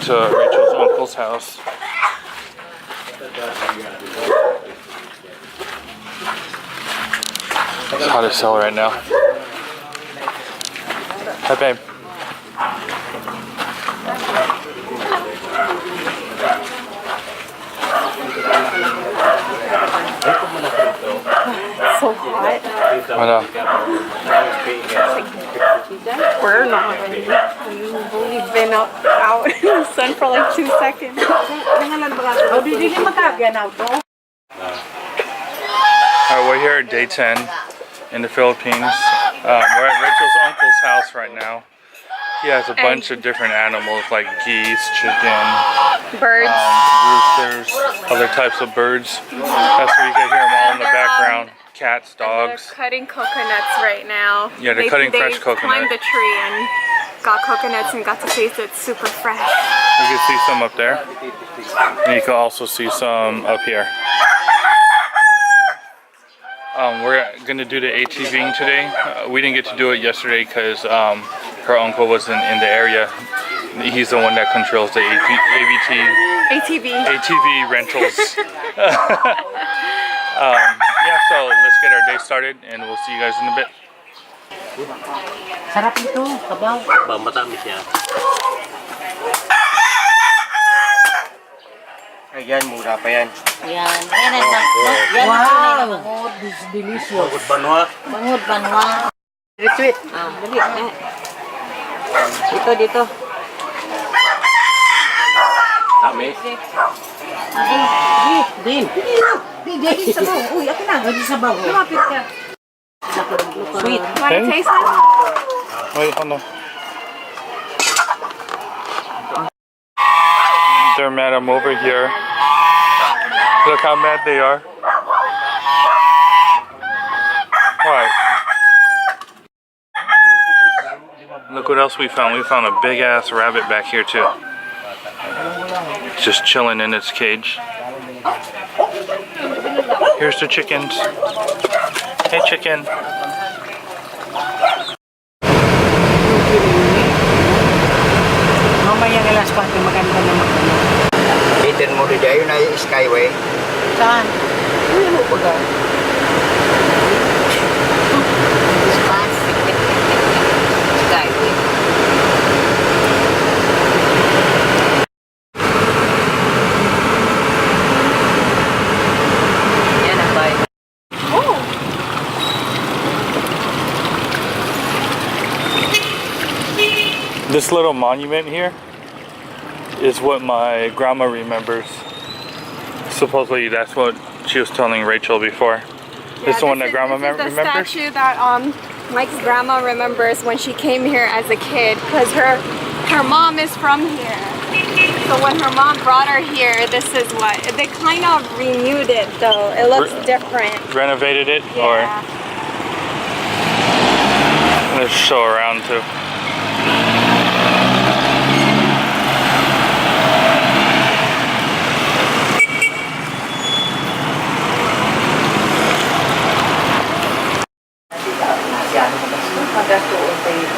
to Rachel's uncle's house. It's hot as hell right now. Hi, babe. So hot. I know. We're not. We've only been out in the sun for like 2 seconds. Alright, we're here at day 10 in the Philippines. We're at Rachel's uncle's house right now. He has a bunch of different animals like geese, chicken, Birds. Roosters, other types of birds. That's where you can hear them all in the background. Cats, dogs. They're cutting coconuts right now. Yeah, they're cutting fresh coconut. They climbed the tree and got coconuts and got to taste it. Super fresh. You can see some up there. And you can also see some up here. We're gonna do the ATVing today. We didn't get to do it yesterday because her uncle wasn't in the area. He's the one that controls the ATV rentals. Yeah, so let's get our day started and we'll see you guys in a bit. Sarap ito, kabaw. Matamis siya. Ayan, mura pa yan. Yan, yan ang yan. Wow! This is delicious. Bangod banwa. Bangod, banwa. Sweet. Dali. Dito. Tamis. Din. Din. Sabaw. Uy, ako na. Hindi sabaw. Lumapit ka. Sweet. Want to taste it? Wait, hold on. They're mad I'm over here. Look how mad they are. What? Look what else we found. We found a big ass rabbit back here too. It's just chilling in its cage. Here's the chickens. Hey chicken. Mamaya alas 4 maganda naman. Bitin mo rin dyan, yun ay Skyway. Saan? Uy, ano pa ka? Skyway. Yan ang bahay. Oh. This little monument here is what my grandma remembers. Supposedly that's what she was telling Rachel before. This is the one that grandma remembers? This is the statue that Mike's grandma remembers when she came here as a kid, because her mom is from here. So when her mom brought her here, this is what they kind of renewed it though. It looks different. Renovated it? Yeah. Or let's show around too.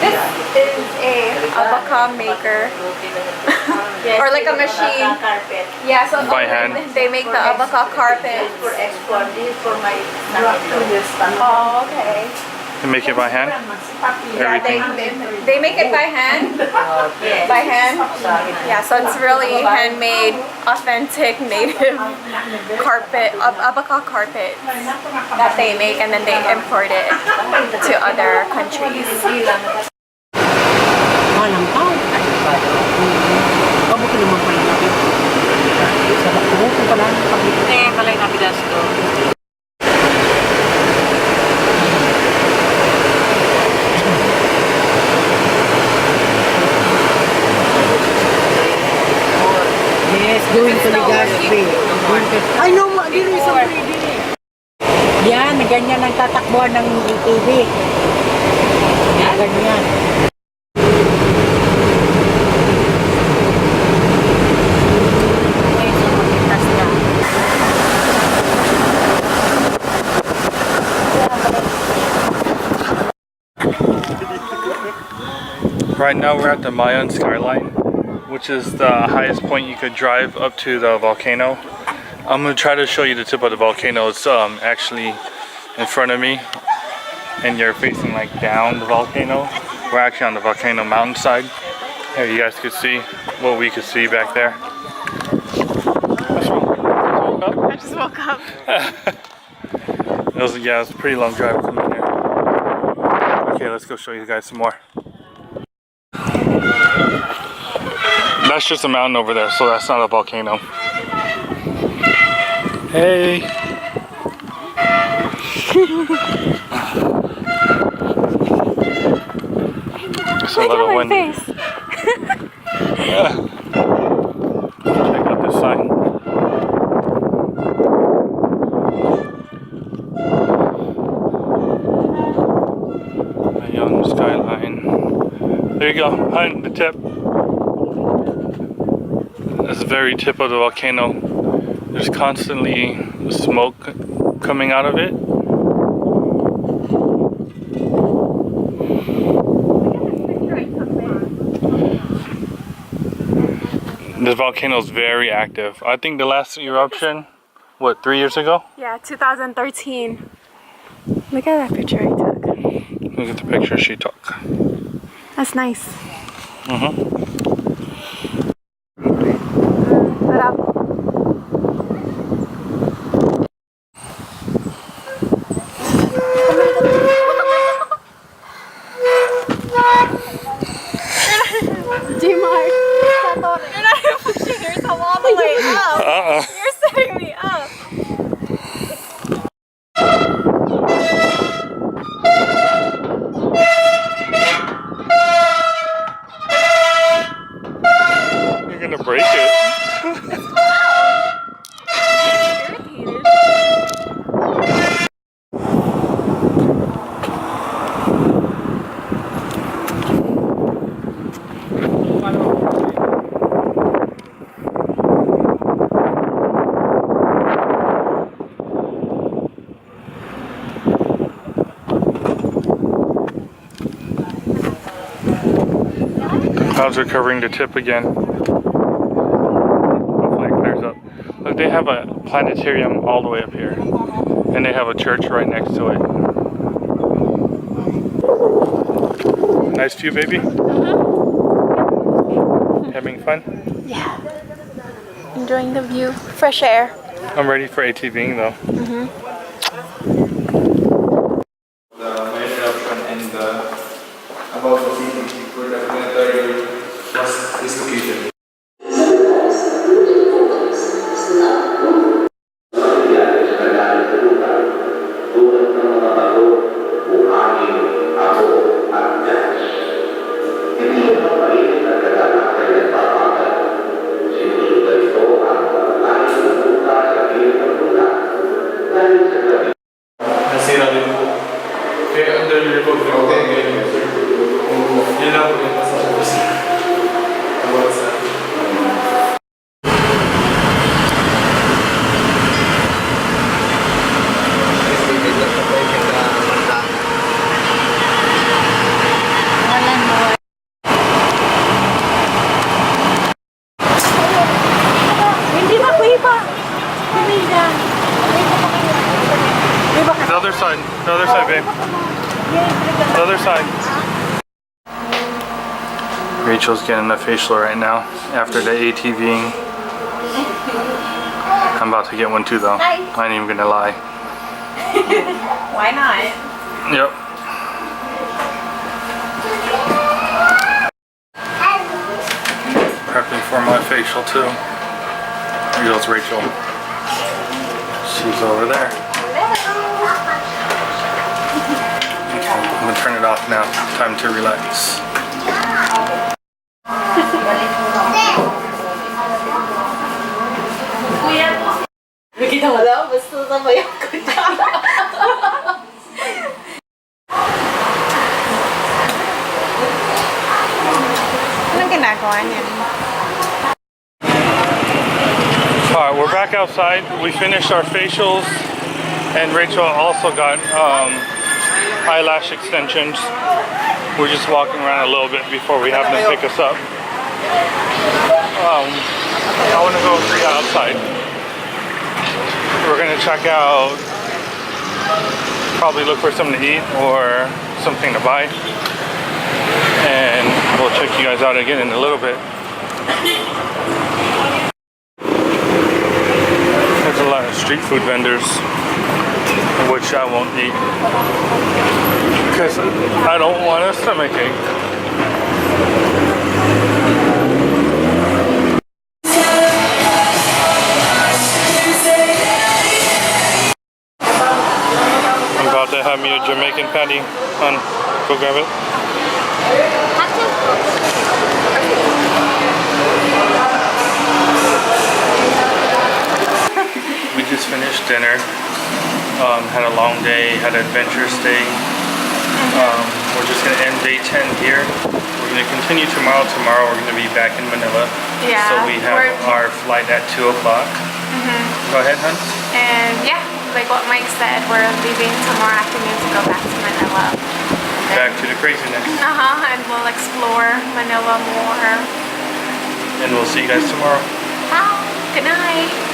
This is a abaka maker. Or like a machine. Yeah, so By hand. They make the abaka carpet. Oh, okay. You make it by hand? Yeah, they make it by hand. By hand. Yeah, so it's really handmade, authentic, native carpet, abaka carpet that they make, and then they import it to other countries. Walang tao. Kabuti naman pala natin. Sa bakbuko pala. Pala yung napidas ko. Yes, going to Legazpi. Ay, no, dili sa pwede. Yan, ganyan ang tatakbuhan ng ATV. Ganyan. Right now we're at the Mayon skyline, which is the highest point you could drive up to the volcano. I'm gonna try to show you the tip of the volcano. It's actually in front of me, and you're facing like down the volcano. We're actually on the volcano mountainside. Here, you guys can see what we could see back there. What's wrong? I just woke up. It was a pretty long drive coming here. Okay, let's go show you guys some more. That's just a mountain over there, so that's not a volcano. Hey! It's a little windy. Check out this sign. Mayon skyline. There you go, behind the tip. That's the very tip of the volcano. There's constantly smoke coming out of it. This volcano is very active. I think the last eruption, what, 3 years ago? Yeah, 2013. Look at that picture I took. Look at the picture she took. That's nice. Mm-hmm. You're not even pushing yourself all the way up. You're setting me up. You're gonna break it. Irritated. Clouds are covering the tip again. Hopefully it clears up. Look, they have a planetarium all the way up here. And they have a church right next to it. Nice view, baby? Having fun? Yeah. Enjoying the view. Fresh air. I'm ready for ATVing though. About the city where the planetarium is located. Nasira din po. Kaya under your book, yun lang po yung pasasya. About that. Hindi ba kuiba? The other side, babe. The other side. Rachel's getting a facial right now after the ATVing. I'm about to get one too though. I ain't even gonna lie. Why not? Yep. Prepping for my facial too. Here goes Rachel. She's over there. Okay, I'm gonna turn it off now. Time to relax. Wala, basta nabayan ko dyan. Anong ginagawa niya? Alright, we're back outside. We finished our facials and Rachel also got eyelash extensions. We're just walking around a little bit before we have them pick us up. I want to go to the outside. We're gonna check out, probably look for something to eat or something to buy, and we'll check you guys out again in a little bit. There's a lot of street food vendors, which I won't eat because I don't want a stomachache. I'm about to have me a Jamaican patty. Hon, go grab it. We just finished dinner. Had a long day, had an adventurous day. We're just gonna end day 10 here. We're gonna continue tomorrow. Tomorrow we're gonna be back in Manila. Yeah. So we have our flight at 2 o'clock. Go ahead, hon. And yeah, like what Mike said, we're leaving tomorrow afternoon to go back to Manila. Back to the craziness. And we'll explore Manila more. And we'll see you guys tomorrow. Bye. Good night.